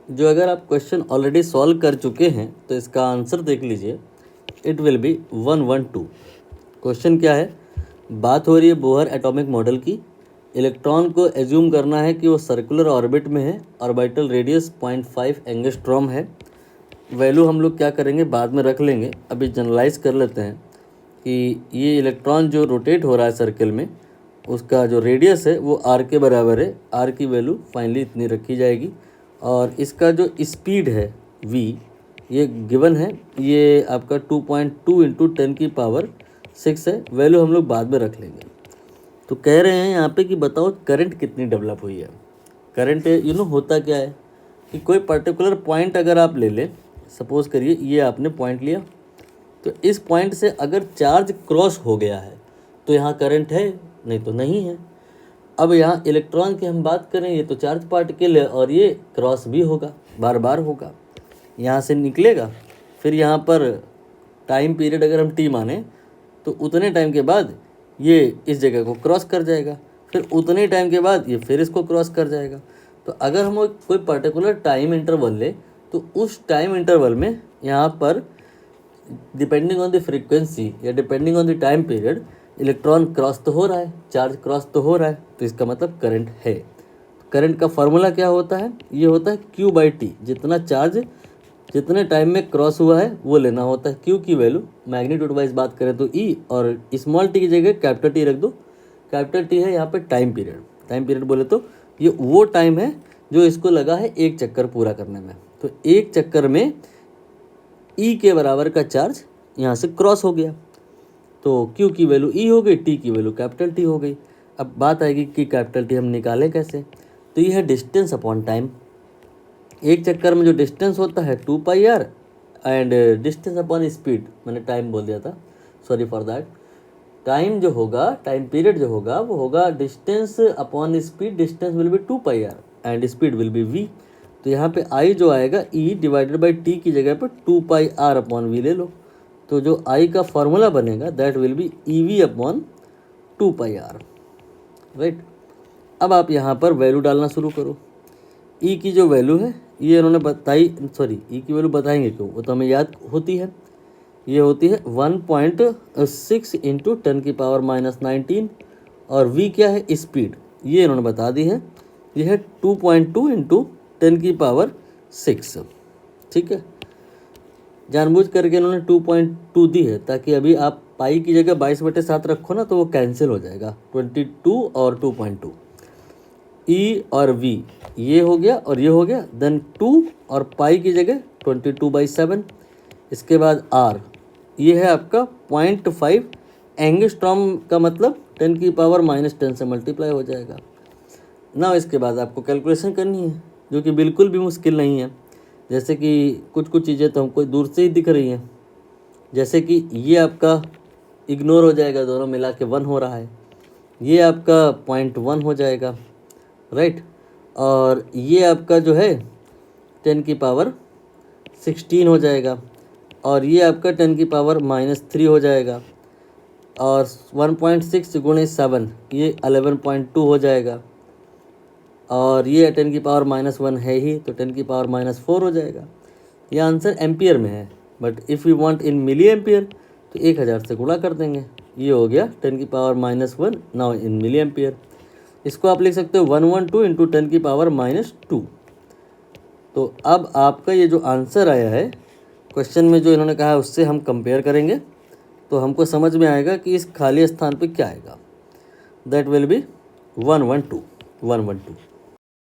जो अगर आप क्वेश्चन ऑलरेडी सॉल्व कर चुके हैं तो इसका आंसर देख लीजिए, इट विल बी 112। क्वेश्चन क्या है, बात हो रही है बोहर एटॉमिक मॉडल की। इलेक्ट्रॉन को एज्यूम करना है कि वो सर्कुलर ऑर्बिट में है, ऑर्बिटल रेडियस 0.5 एंगस्ट्रॉम है। वैल्यू हम लोग क्या करेंगे, बाद में रख लेंगे, अभी जनरलाइज कर लेते हैं कि ये इलेक्ट्रॉन जो रोटेट हो रहा है सर्किल में, उसका जो रेडियस है वो आर के बराबर है। आर की वैल्यू फाइनली इतनी रखी जाएगी और इसका जो स्पीड है v, ये गिवन है, ये आपका 2.2 इंटू 10⁶ है। वैल्यू हम लोग बाद में रख लेंगे। तो कह रहे हैं यहाँ पे कि बताओ करंट कितनी डेवलप हुई है। करंट होता क्या है कि कोई पर्टिकुलर पॉइंट अगर आप ले लें, सपोज़ करिए ये आपने पॉइंट लिया, तो इस पॉइंट से अगर चार्ज क्रॉस हो गया है तो यहाँ करंट है, नहीं तो नहीं है। अब यहाँ इलेक्ट्रॉन की हम बात करें, ये तो चार्ज पार्टिकल है और ये क्रॉस भी होगा, बार बार होगा, यहाँ से निकलेगा, फिर यहाँ पर टाइम पीरियड अगर हम टी माने तो उतने टाइम के बाद ये इस जगह को क्रॉस कर जाएगा, फिर उतने टाइम के बाद ये फिर इसको क्रॉस कर जाएगा। तो अगर हम कोई पर्टिकुलर टाइम इंटरवल ले तो उस टाइम इंटरवल में यहाँ पर डिपेंडिंग ऑन द फ्रीक्वेंसी या depending on the time period electron cross तो हो रहा है, चार्ज क्रॉस तो हो रहा है, तो इसका मतलब करंट है। करंट का फॉर्मूला क्या होता है, ये होता है Q/T। जितना चार्ज जितने टाइम में क्रॉस हुआ है वो लेना होता है। Q की वैल्यू मैग्नीट्यूड वाइज बात करें तो E, और स्मॉल t की जगह कैपिटल T रख दो। कैपिटल T है यहाँ पे टाइम पीरियड। टाइम पीरियड बोले तो ये वो टाइम है जो इसको लगा है एक चक्कर पूरा करने में। तो एक चक्कर में E के बराबर का चार्ज यहाँ से क्रॉस हो गया, तो Q की वैल्यू E हो गई, T की वैल्यू कैपिटल T हो गई। अब बात आएगी कि कैपिटल T हम निकालें कैसे, तो ये है डिस्टेंस अपॉन टाइम। एक चक्कर में जो डिस्टेंस होता है 2πr and distance upon speed, मैंने टाइम बोल दिया था, सॉरी फॉर दैट। टाइम जो होगा, टाइम पीरियड जो होगा वो होगा distance upon speed. Distance will be 2πr and speed will be v। तो यहाँ पे I जो आएगा E डिवाइडेड बाई T की जगह पर 2πr अपॉन v ले लो। तो जो I का फॉर्मूला बनेगा that will be EV upon 2πr, right. अब आप यहाँ पर वैल्यू डालना शुरू करो। E की जो वैल्यू है ये इन्होंने बताई, सॉरी E की वैल्यू बताएंगे क्यों, वो तो हमें याद होती है। ये होती है 1.6 इंटू 10⁻⁻19 और V क्या है, स्पीड, ये इन्होंने बता दी है। ये है 2.2 इंटू 10⁻6। ठीक है, जानबूझ करके इन्होंने 2.2 दी है ताकि अभी आप पाई की जगह 22/7 रखो ना तो वो कैंसिल हो जाएगा, 22 और 2.2। E और V ये हो गया और ये हो गया, देन 2 और पाई की जगह 22/7। इसके बाद R ये है आपका 0.5 एंगस्ट्रॉम का मतलब 10⁻⁻10 से मल्टीप्लाई हो जाएगा ना। इसके बाद आपको कैलकुलेशन करनी है जो कि बिल्कुल भी मुश्किल नहीं है। जैसे कि कुछ चीज़ें तो हमको दूर से ही दिख रही हैं, जैसे कि ये आपका इग्नोर हो जाएगा, दोनों मिला के 1 हो रहा है। ये आपका 0.1 हो जाएगा, राइट। और ये आपका जो है 10⁻16 हो जाएगा और ये आपका 10⁻³ हो जाएगा और 1.6 × 7 ये 11.2 हो जाएगा और ये 10⁻⁻1 है ही तो 10⁻⁻4 हो जाएगा। ये आंसर एम्पियर में है, but if you want in milliampere तो 1000 से गुणा कर देंगे। ये हो गया 10⁻⁻1 नाउ इन मिली एम्पियर। इसको आप लिख सकते हो 112 इंटू 10⁻²। तो अब आपका ये जो आंसर आया है क्वेश्चन में जो इन्होंने कहा है उससे हम कंपेयर करेंगे तो हमको समझ में आएगा कि इस खाली स्थान पे क्या आएगा। That will be 112।